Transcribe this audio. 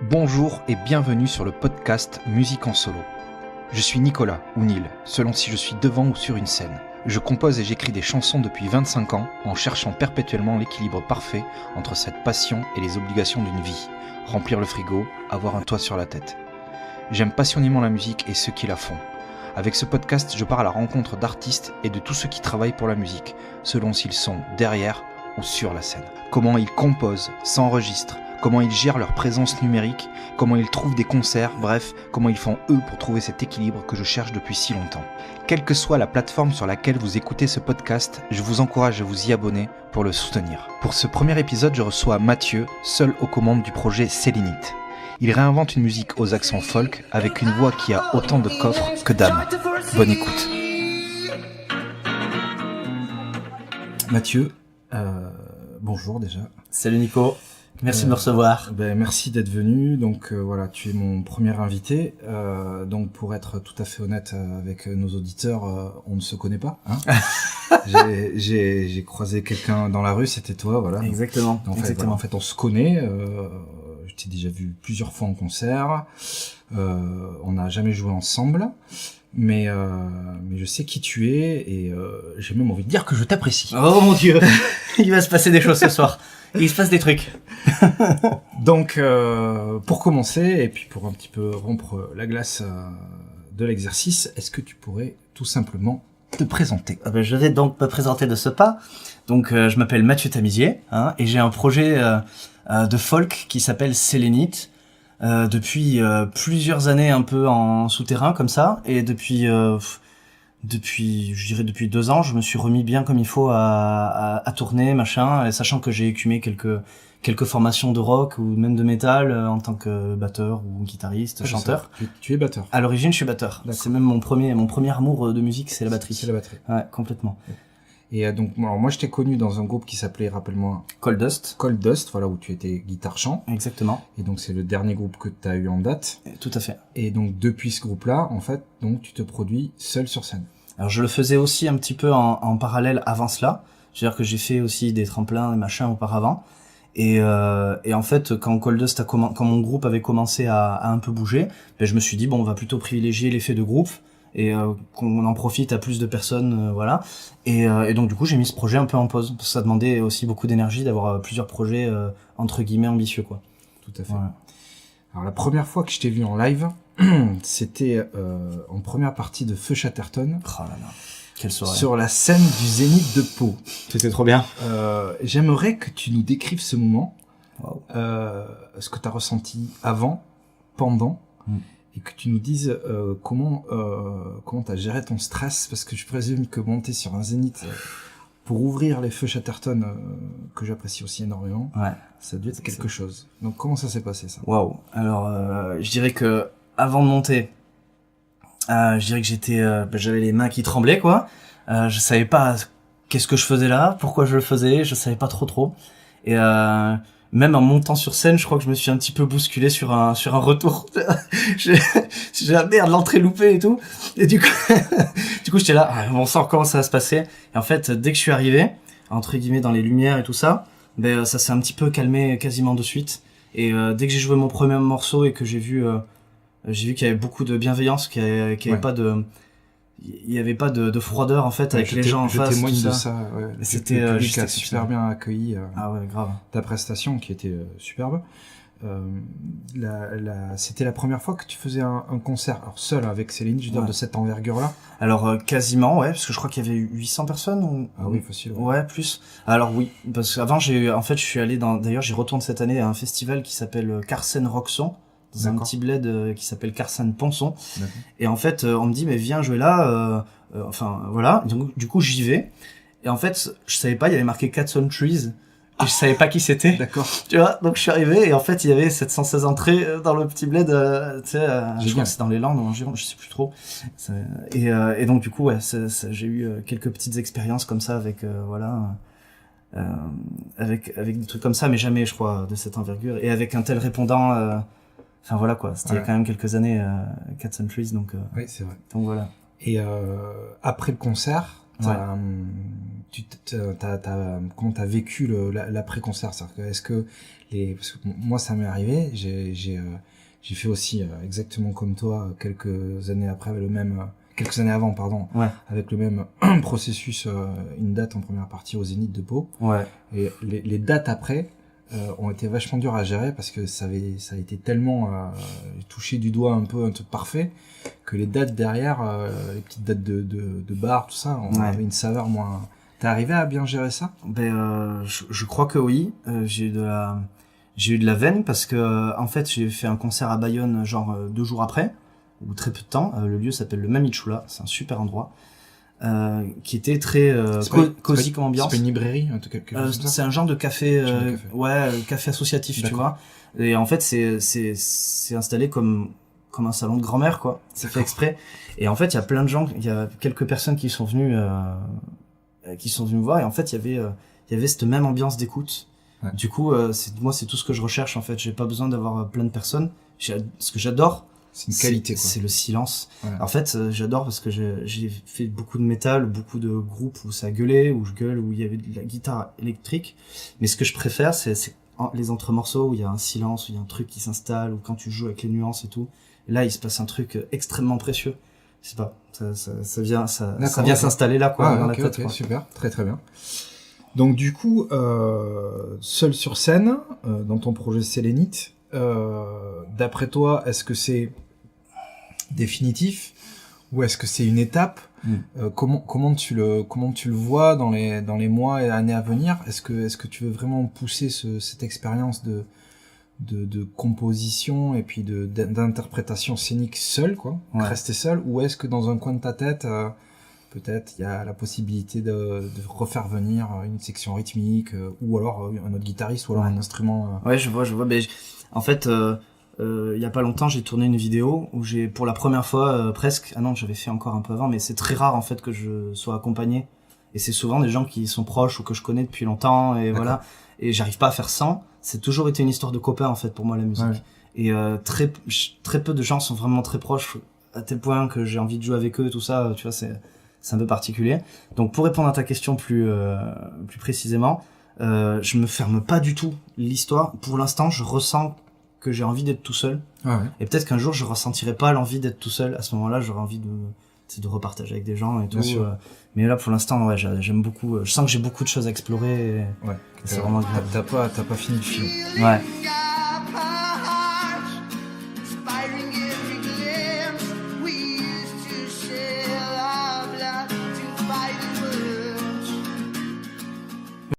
Bonjour et bienvenue sur le podcast Musique en solo. Je suis Nicolas, ou Nil, selon si je suis devant ou sur une scène. Je compose et j'écris des chansons depuis 25 ans en cherchant perpétuellement l'équilibre parfait entre cette passion et les obligations d'une vie. Remplir le frigo, avoir un toit sur la tête. J'aime passionnément la musique et ceux qui la font. Avec ce podcast, je pars à la rencontre d'artistes et de tous ceux qui travaillent pour la musique, selon s'ils sont derrière ou sur la scène. Comment ils composent, s'enregistrent, comment ils gèrent leur présence numérique, comment ils trouvent des concerts, bref, comment ils font eux pour trouver cet équilibre que je cherche depuis si longtemps. Quelle que soit la plateforme sur laquelle vous écoutez ce podcast, je vous encourage à vous y abonner pour le soutenir. Pour ce premier épisode, je reçois Mathieu, seul aux commandes du projet Sélénite. Il réinvente une musique aux accents folk avec une voix qui a autant de coffres que d'âme. Bonne écoute. Mathieu, bonjour déjà. Salut Nico, merci de me recevoir. Merci d'être venu. Donc voilà, tu es mon premier invité. Donc pour être tout à fait honnête avec nos auditeurs, on ne se connaît pas. Hein. J'ai croisé quelqu'un dans la rue, c'était toi, voilà. Exactement. En fait, on se connaît. Je t'ai déjà vu plusieurs fois en concert. On n'a jamais joué ensemble. Mais je sais qui tu es et j'ai même envie de dire que je t'apprécie. Oh mon Dieu, il va se passer des choses ce soir. Il se passe des trucs. Donc, pour commencer, et puis pour un petit peu rompre la glace de l'exercice, est-ce que tu pourrais tout simplement te présenter ? Je vais donc me présenter de ce pas. Donc, je m'appelle Mathieu Tamizier, et j'ai un projet de folk qui s'appelle Sélénite. Depuis plusieurs années un peu en souterrain comme ça, et depuis 2 ans, je me suis remis bien comme il faut à tourner, machin, et sachant que j'ai écumé quelques formations de rock ou même de métal en tant que batteur ou guitariste, chanteur. Tu es batteur. À l'origine, je suis batteur. D'accord. C'est même mon premier amour de musique, c'est la batterie. C'est la batterie. Ouais, complètement. Et donc, alors moi, je t'ai connu dans un groupe qui s'appelait, rappelle-moi... Cold Dust, voilà, où tu étais guitare-chant. Exactement. Et donc, c'est le dernier groupe que tu as eu en date. Tout à fait. Et donc, depuis ce groupe-là, en fait, donc tu te produis seul sur scène. Alors, je le faisais aussi un petit peu en parallèle avant cela. C'est-à-dire que j'ai fait aussi des tremplins et machins auparavant. Et en fait, quand Cold Dust quand mon groupe avait commencé à un peu bouger, je me suis dit, bon, on va plutôt privilégier l'effet de groupe. Et qu'on en profite à plus de personnes, voilà. Et donc du coup j'ai mis ce projet un peu en pause parce que ça demandait aussi beaucoup d'énergie d'avoir plusieurs projets entre guillemets ambitieux, quoi. Tout à fait. Voilà. Alors la première fois que je t'ai vu en live, c'était en première partie de Feu Chatterton. Oh là là, quelle soirée. Sur la scène du Zénith de Pau. C'était trop bien. J'aimerais que tu nous décrives ce moment, wow. Ce que tu as ressenti avant, pendant. Et que tu nous dises comment t'as géré ton stress, parce que je présume que monter sur un zénith pour ouvrir les Feux Chatterton, que j'apprécie aussi énormément, ouais, ça a dû être quelque chose. Donc comment ça s'est passé, ça ? Waouh. Alors je dirais que avant de monter, je dirais que j'avais les mains qui tremblaient, quoi. Je savais pas qu'est-ce que je faisais là, pourquoi je le faisais, je savais pas trop. Et même en montant sur scène, je crois que je me suis un petit peu bousculé sur un retour. j'ai merde, l'entrée loupée et tout. Et du coup, j'étais là, on sent comment ça va se passer. Et en fait, dès que je suis arrivé, entre guillemets, dans les lumières et tout ça, ça s'est un petit peu calmé quasiment de suite. Et dès que j'ai joué mon premier morceau et que j'ai vu qu'il y avait beaucoup de bienveillance, qu'il y avait pas de... Il y avait pas de froideur en fait avec les gens en face. Je témoigne de ça. Ouais. C'était le public a super bien accueilli ah ouais, grave. Ta prestation qui était superbe. C'était la première fois que tu faisais un concert, alors seul avec Céline, je veux dire, de cette envergure-là. Alors quasiment, ouais, parce que je crois qu'il y avait 800 personnes. Ou... Ah oui, facile. Ouais, plus. Alors oui, parce qu'avant je suis allé d'ailleurs j'y retourne cette année à un festival qui s'appelle Carsen Roxon. Dans un petit bled qui s'appelle Carsen Ponson. D'accord. Et en fait, on me dit, mais viens jouer là. Enfin, voilà. Donc, du coup, j'y vais. Et en fait, je savais pas, il y avait marqué Cats on Trees. Et je savais pas qui c'était. D'accord. Tu vois, donc je suis arrivé et en fait, il y avait 716 entrées dans le petit bled. Tu sais, je crois que c'est dans les Landes ou en Gironde, je sais plus trop. Et donc, du coup, ouais, j'ai eu quelques petites expériences comme ça avec, voilà. Avec des trucs comme ça, mais jamais, je crois, de cette envergure. Et avec un tel répondant... Enfin voilà quoi, c'était il y a quand même quelques années, Cats and Trees, donc... oui, c'est vrai. Donc voilà. Et après le concert, comment t'as vécu l'après-concert? Est-ce que parce que moi ça m'est arrivé, j'ai fait aussi exactement comme toi quelques années avant, pardon, avec le même processus, une date en première partie au Zénith de Pau. Et les dates après ont été vachement dures à gérer parce que ça a été tellement touché du doigt un truc parfait que les dates derrière, les petites dates de bar, tout ça, on avait une saveur moins. T'es arrivé à bien gérer ça? Je crois que oui. J'ai eu de la veine parce que en fait j'ai fait un concert à Bayonne genre 2 jours après ou très peu de temps. Le lieu s'appelle le Mamichula, c'est un super endroit qui était très cosy comme ambiance. C'est pas une librairie, en tout cas. C'est un genre de café, café associatif, tu vois. Et en fait c'est installé comme un salon de grand-mère quoi. C'est fait exprès. Et en fait il y a plein de gens, il y a quelques personnes qui sont venues me voir et en fait il y avait cette même ambiance d'écoute. Du coup, c'est tout ce que je recherche en fait. J'ai pas besoin d'avoir plein de personnes. Ce que j'adore, c'est une qualité, quoi. C'est le silence. En fait, j'adore parce que j'ai fait beaucoup de métal, beaucoup de groupes où ça gueulait, où je gueule, où il y avait de la guitare électrique. Mais ce que je préfère, c'est les entre-morceaux où il y a un silence, où il y a un truc qui s'installe, ou quand tu joues avec les nuances et tout. Et là, il se passe un truc extrêmement précieux. Je sais pas, ça vient s'installer là, quoi, dans la tête. Ok, super, très très bien. Donc du coup, seul sur scène, dans ton projet Sélénite, d'après toi, est-ce que c'est définitif ou est-ce que c'est une étape? Comment tu le vois dans les mois et années à venir? Est-ce que tu veux vraiment pousser cette expérience de composition et puis d'interprétation scénique seul, quoi, rester seul, ou est-ce que dans un coin de ta tête peut-être il y a la possibilité de refaire venir une section rythmique ou alors un autre guitariste ou alors un instrument. Je vois. Mais en fait, il y a pas longtemps, j'ai tourné une vidéo où j'ai pour la première fois presque. Ah non, j'avais fait encore un peu avant, mais c'est très rare en fait que je sois accompagné. Et c'est souvent des gens qui sont proches ou que je connais depuis longtemps et voilà. Et j'arrive pas à faire sans. C'est toujours été une histoire de copains en fait pour moi la musique. Et très peu de gens sont vraiment très proches à tel point que j'ai envie de jouer avec eux, tout ça. Tu vois, c'est un peu particulier. Donc pour répondre à ta question plus précisément, je me ferme pas du tout l'histoire. Pour l'instant, je ressens que j'ai envie d'être tout seul. Et peut-être qu'un jour je ressentirai pas l'envie d'être tout seul. À ce moment-là, j'aurai envie de repartager avec des gens et tout. Mais là pour l'instant, j'aime beaucoup. Je sens que j'ai beaucoup de choses à explorer. Et c'est vraiment t'as pas fini le film.